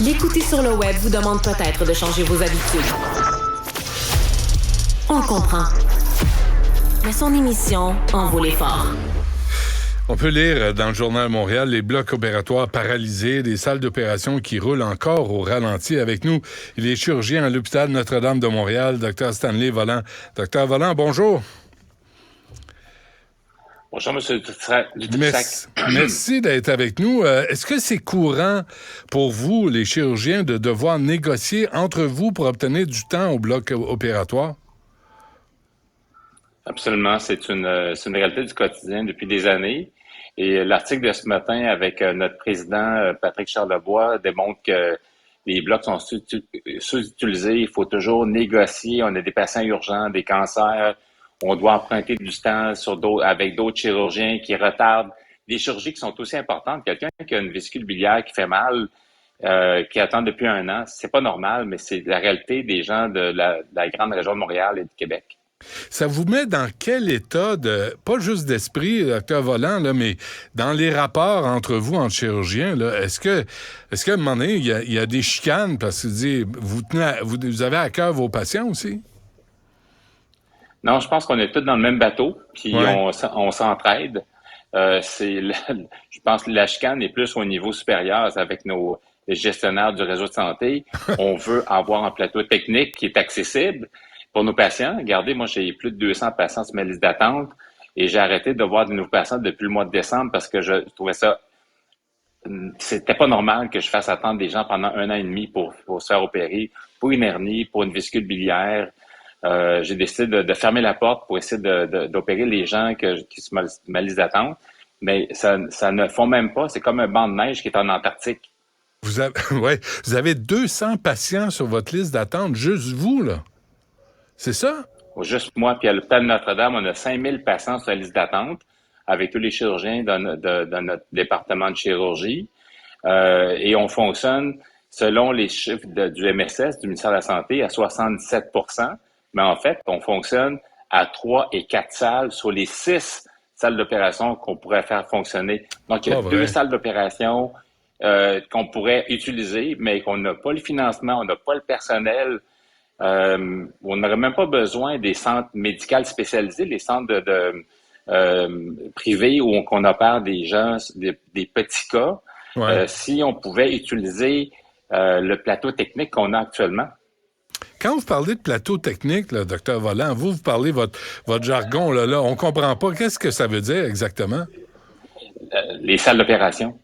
L'écouter sur le web vous demande peut-être de changer vos habitudes. On le comprend. Mais son émission en vaut l'effort. On peut lire dans le Journal de Montréal les blocs opératoires paralysés, des salles d'opération qui roulent encore au ralenti. Avec nous, il est chirurgien à l'hôpital Notre-Dame de Montréal, Dr Stanley Vollant. Dr Vollant, bonjour. Bonjour, M. Dutrisac. Merci d'être avec nous. Est-ce que c'est courant pour vous, les chirurgiens, de devoir négocier entre vous pour obtenir du temps au bloc opératoire? Absolument. C'est une réalité du quotidien depuis des années. Et l'article de ce matin avec notre président, Patrick Charlebois, démontre que les blocs sont sous-utilisés. Il faut toujours négocier. On a des patients urgents, des cancers. On doit emprunter du temps avec d'autres chirurgiens qui retardent des chirurgies qui sont aussi importantes. Quelqu'un qui a une vésicule biliaire qui fait mal, qui attend depuis 1 an, c'est pas normal, mais c'est la réalité des gens de la grande région de Montréal et du Québec. Ça vous met dans quel état pas juste d'esprit, docteur Vollant, là, mais dans les rapports entre vous, entre chirurgiens, là, est-ce qu'à un moment donné, il y a des chicanes parce que vous avez à cœur vos patients aussi? Non, je pense qu'on est tous dans le même bateau, puis ouais. on s'entraide. Je pense que la chicane est plus au niveau supérieur avec les gestionnaires du réseau de santé. On veut avoir un plateau technique qui est accessible pour nos patients. Regardez, moi, j'ai plus de 200 patients sur ma liste d'attente et j'ai arrêté de voir de nouveaux patients depuis le mois de décembre parce que je trouvais ça... C'était pas normal que je fasse attendre des gens pendant 1 an et demi pour se faire opérer, pour une hernie, pour une vésicule biliaire. J'ai décidé de fermer la porte pour essayer d'opérer les gens qui sont ma liste d'attente. Mais ça ne font même pas. C'est comme un banc de neige qui est en Antarctique. Vous avez 200 patients sur votre liste d'attente, juste vous, là. C'est ça? Juste moi, puis à l'hôpital de Notre-Dame, on a 5000 patients sur la liste d'attente avec tous les chirurgiens de notre département de chirurgie. Et on fonctionne, selon les chiffres du MSS, du ministère de la Santé, à 77%. Mais en fait, on fonctionne à 3 et 4 salles sur les 6 salles d'opération qu'on pourrait faire fonctionner. Donc, il y a 2 salles d'opération qu'on pourrait utiliser, mais qu'on n'a pas le financement, on n'a pas le personnel. On n'aurait même pas besoin des centres médicaux spécialisés, les centres privés où on opère des gens, des petits cas. Ouais. Si on pouvait utiliser le plateau technique qu'on a actuellement. Quand vous parlez de plateau technique, là, docteur Vollant, vous parlez votre jargon, là, on comprend pas. Qu'est-ce que ça veut dire exactement? Les salles d'opération.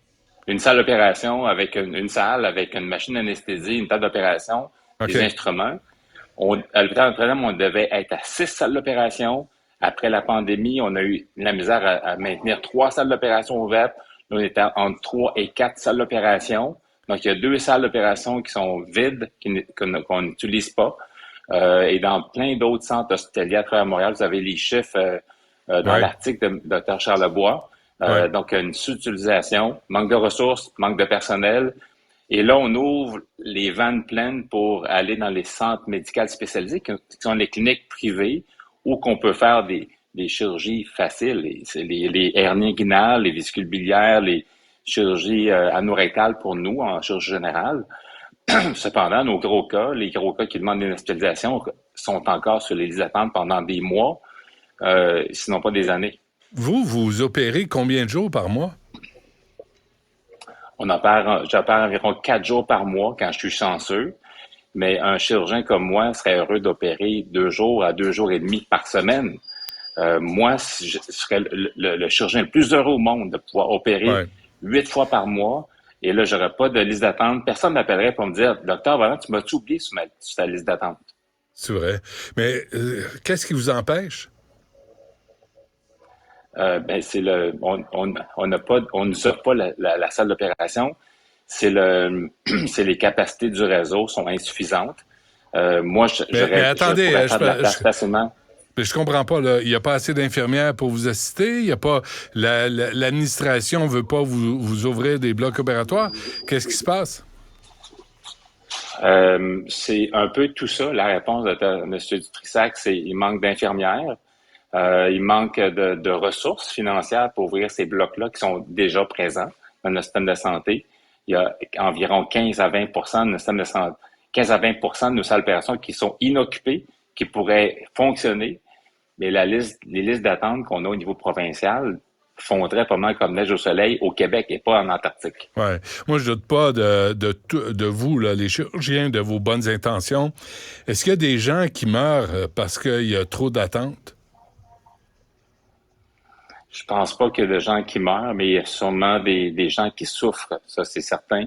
Une salle d'opération avec une salle, avec une machine d'anesthésie, une table d'opération, des instruments. À l'hôpital Notre-Dame, on devait être à 6 salles d'opération. Après la pandémie, on a eu la misère à maintenir 3 salles d'opération ouvertes. Là, on était entre 3 et 4 salles d'opération. Donc, il y a 2 salles d'opération qui sont vides, qu'on n'utilise pas. Et dans plein d'autres centres hospitaliers à travers Montréal, vous avez les chiffres dans l'article de Dr Charlebois. Donc, une sous-utilisation, manque de ressources, manque de personnel. Et là, on ouvre les vannes pleines pour aller dans les centres médicaux spécialisés, qui sont les cliniques privées, où qu'on peut faire des chirurgies faciles. Les hernies inguinales, les vésicules biliaires, les chirurgies anorectales pour nous, en chirurgie générale. Cependant, les gros cas qui demandent une hospitalisation sont encore sur les listes d'attente pendant des mois, sinon pas des années. Vous opérez combien de jours par mois? J'opère environ 4 jours par mois quand je suis chanceux, mais un chirurgien comme moi serait heureux d'opérer 2 jours à 2 jours et demi par semaine. Moi, je serais le chirurgien le plus heureux au monde de pouvoir opérer 8 fois par mois. Et là, j'aurais pas de liste d'attente. Personne ne m'appellerait pour me dire « Docteur Vollant, tu m'as-tu oublié sur ta liste d'attente? » C'est vrai. Mais qu'est-ce qui vous empêche? C'est on nous offre pas la salle d'opération. C'est les capacités du réseau sont insuffisantes. Moi, attendez, je pourrais faire de la place facilement. Mais je comprends pas, là. Il n'y a pas assez d'infirmières pour vous assister. Il y a pas, l'administration veut pas vous ouvrir des blocs opératoires. Qu'est-ce qui se passe? C'est un peu tout ça. La réponse de M. Dutrisac, c'est il manque d'infirmières. Il manque de ressources financières pour ouvrir ces blocs-là qui sont déjà présents dans notre système de santé. il y a environ 15 à 20 de nos systèmes de santé, 15 à 20 de nos salles d'opération qui sont inoccupées, qui pourraient fonctionner, mais les listes d'attente qu'on a au niveau provincial fondraient pas mal comme neige au soleil au Québec et pas en Antarctique. Ouais. Moi, je doute pas de vous, là, les chirurgiens, de vos bonnes intentions. Est-ce qu'il y a des gens qui meurent parce qu'il y a trop d'attentes? Je pense pas qu'il y a de gens qui meurent, mais il y a sûrement des gens qui souffrent, ça c'est certain.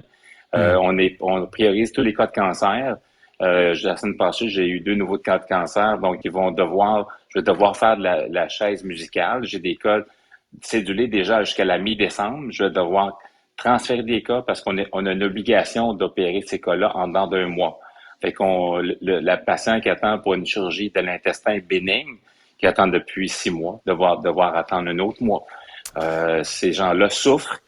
On priorise tous les cas de cancer. La semaine passée, j'ai eu 2 nouveaux cas de cancer, donc je vais devoir faire de la chaise musicale. J'ai des cas cédulés déjà jusqu'à la mi-décembre. Je vais devoir transférer des cas parce qu'on a une obligation d'opérer ces cas-là en dedans d'un mois. Fait la patiente qui attend pour une chirurgie de l'intestin bénigne, qui attend depuis 6 mois, devoir attendre un autre mois. Ces gens-là souffrent,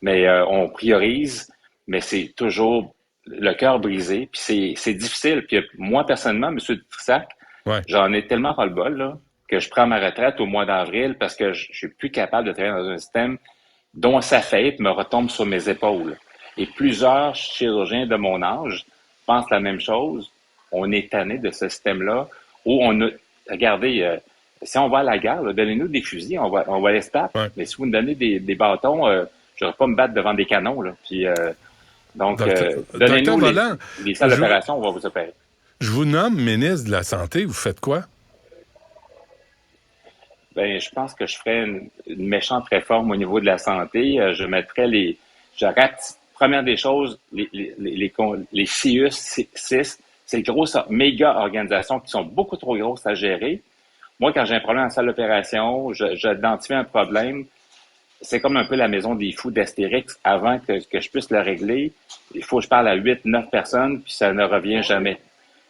mais on priorise, mais c'est toujours le cœur brisé, puis c'est difficile. Puis moi, personnellement, M. Trissac, j'en ai tellement ras-le-bol là, que je prends ma retraite au mois d'avril parce que je suis plus capable de travailler dans un système dont sa faillite me retombe sur mes épaules. Et plusieurs chirurgiens de mon âge pensent la même chose. On est tanné de ce système-là où regardez, si on va à la guerre, là, donnez-nous des fusils, on va les se battre. Ouais. Mais si vous me donnez des bâtons, je ne vais pas me battre devant des canons. Là. Puis, donnez-nous les salles d'opération, on va vous opérer. Je vous nomme ministre de la Santé, vous faites quoi? Ben, je pense que je ferais une méchante réforme au niveau de la santé. Je mettrais première des choses, les CIUS 6, ces grosses méga organisations qui sont beaucoup trop grosses à gérer. Moi, quand j'ai un problème en salle d'opération, j'identifie un problème. C'est comme un peu la maison des fous d'Astérix. Avant que je puisse le régler, il faut que je parle à 8-9 personnes, puis ça ne revient jamais.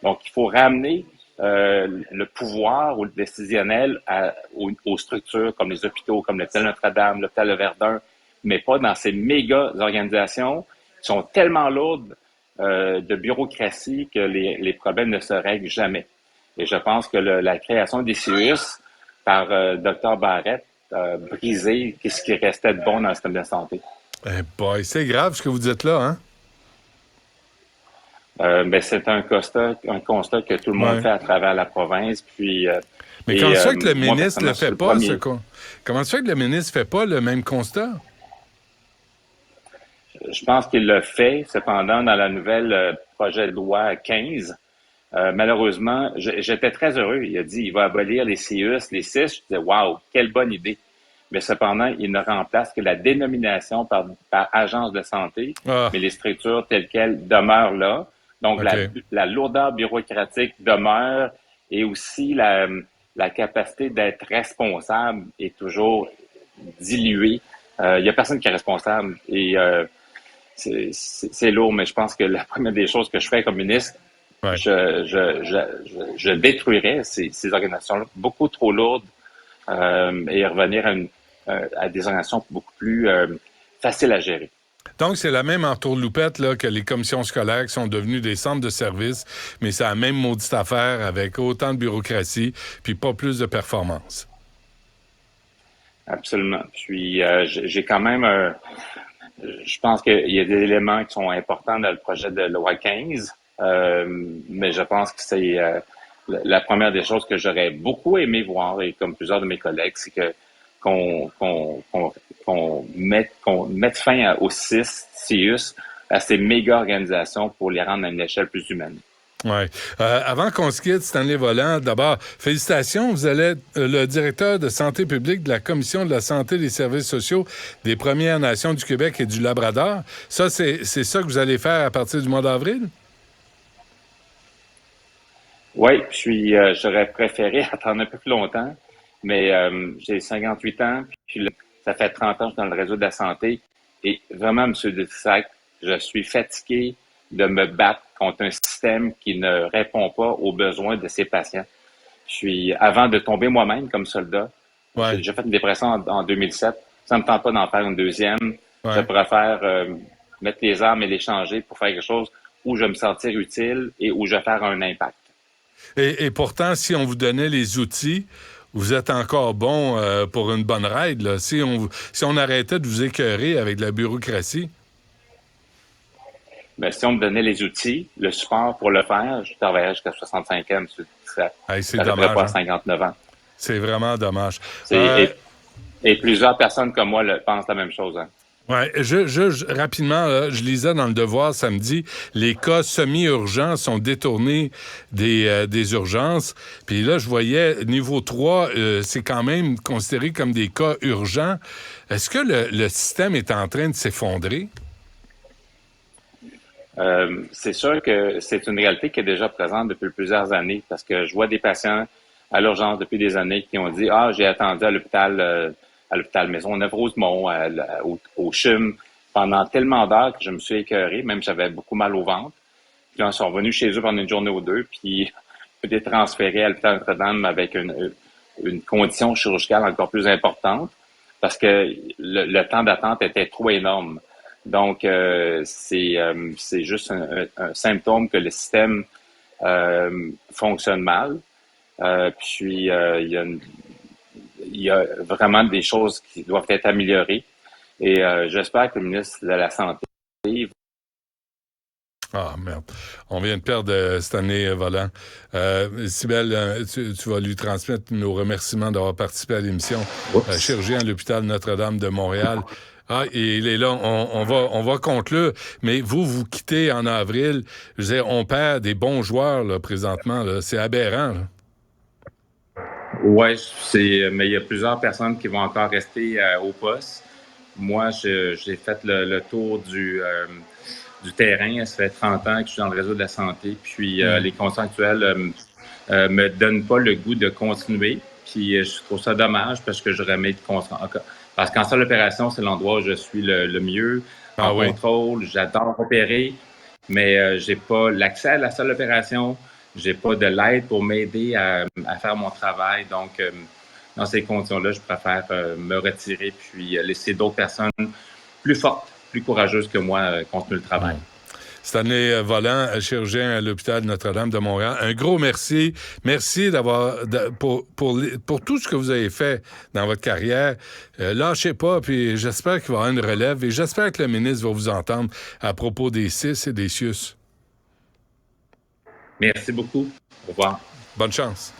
Donc, il faut ramener le pouvoir ou le décisionnel aux structures comme les hôpitaux, comme l'hôpital Notre-Dame, l'hôpital Le Verdun, mais pas dans ces méga organisations qui sont tellement lourdes de bureaucratie que les problèmes ne se règlent jamais. Et je pense que la création des CIUS par Dr Barrette a brisé ce qui restait de bon dans le système de santé. Boy, c'est grave ce que vous dites là, hein? C'est un constat que tout le monde fait à travers la province. Puis, mais comment ça fait que le ministre ne fait pas comment ça fait que le ministre fait pas le même constat? Je pense qu'il le fait, cependant, dans la nouvelle projet de loi 15. Malheureusement, j'étais très heureux. Il a dit il va abolir les CIUS, les 6. Je disais, wow, quelle bonne idée. Mais cependant, il ne remplace que la dénomination par agence de santé, mais les structures telles quelles demeurent là. Donc, la lourdeur bureaucratique demeure et aussi la capacité d'être responsable est toujours diluée. Il y a personne qui est responsable et c'est lourd, mais je pense que la première des choses que je ferais comme ministre, je détruirais ces organisations-là beaucoup trop lourdes et revenir à des organisations beaucoup plus faciles à gérer. Donc, c'est la même entourloupette là, que les commissions scolaires qui sont devenues des centres de services, mais c'est la même maudite affaire avec autant de bureaucratie puis pas plus de performance. Absolument. Puis, j'ai quand même je pense qu'il y a des éléments qui sont importants dans le projet de loi 15, mais je pense que c'est la première des choses que j'aurais beaucoup aimé voir, et comme plusieurs de mes collègues, c'est que qu'on mette fin aux 6 CIUS, à ces méga organisations pour les rendre à une échelle plus humaine. Oui. Avant qu'on se quitte, Stanley Volant, d'abord, félicitations. Vous allez être le directeur de santé publique de la Commission de la santé et des services sociaux des Premières Nations du Québec et du Labrador. Ça, c'est ça que vous allez faire à partir du mois d'avril? Oui, j'aurais préféré attendre un peu plus longtemps, mais j'ai 58 ans, puis ça fait 30 ans que je suis dans le réseau de la santé. Et vraiment, M. Trissac, je suis fatigué de me battre contre un système qui ne répond pas aux besoins de ses patients. Avant de tomber moi-même comme soldat, j'ai fait une dépression en 2007. Ça ne me tente pas d'en faire une deuxième. Je préfère mettre les armes et les changer pour faire quelque chose où je vais me sentir utile et où je vais faire un impact. Et pourtant, si on vous donnait les outils, vous êtes encore bon pour une bonne ride. Là. Si on arrêtait de vous écœurer avec de la bureaucratie. Mais si on me donnait les outils, le support pour le faire, je travaillerais jusqu'à 65 ans, monsieur. C'est Ça devrait dommage. pas Hein? 59 ans. C'est vraiment dommage. Et plusieurs personnes comme moi pensent la même chose. Hein. Oui, rapidement, là, je lisais dans Le Devoir samedi, les cas semi-urgents sont détournés des urgences. Puis là, je voyais, niveau 3, c'est quand même considéré comme des cas urgents. Est-ce que le système est en train de s'effondrer? C'est sûr que c'est une réalité qui est déjà présente depuis plusieurs années parce que je vois des patients à l'urgence depuis des années qui ont dit « Ah, j'ai attendu à l'hôpital Maisonneuve-Rosemont, au CHUM, pendant tellement d'heures que je me suis écœuré, même j'avais beaucoup mal au ventre. Puis ils sont revenus chez eux pendant une journée ou deux, puis peut-être transférés à l'hôpital Notre-Dame avec une condition chirurgicale encore plus importante parce que le temps d'attente était trop énorme. Donc, c'est juste un symptôme que le système fonctionne mal. Puis, il y a vraiment des choses qui doivent être améliorées. Et j'espère que le ministre de la Santé... Ah, merde. On vient de perdre Stanley Volant. Cybèle, tu vas lui transmettre nos remerciements d'avoir participé à l'émission. Chirurgien à l'hôpital Notre-Dame de Montréal. Ah, et il est là. On va conclure. Mais vous quittez en avril. Je veux dire, on perd des bons joueurs, là, présentement. Là. C'est aberrant, là. Oui, mais il y a plusieurs personnes qui vont encore rester au poste. Moi, j'ai fait le tour du terrain. Ça fait 30 ans que je suis dans le réseau de la santé. Puis les conditions actuelles me donnent pas le goût de continuer. Puis je trouve ça dommage parce que je remets parce qu'en salle d'opération, c'est l'endroit où je suis le mieux, en contrôle. J'adore opérer, mais j'ai pas l'accès à la salle d'opération. J'ai pas de l'aide pour m'aider à faire mon travail. Donc, dans ces conditions-là, je préfère me retirer puis laisser d'autres personnes plus fortes, plus courageuses que moi continuer le travail. Stanley Volant, chirurgien à l'hôpital Notre-Dame de Montréal. Un gros merci. Merci pour tout ce que vous avez fait dans votre carrière. Lâchez pas, puis j'espère qu'il va y avoir une relève et j'espère que le ministre va vous entendre à propos des CIS et des CIUS. Merci beaucoup. Au revoir. Bonne chance.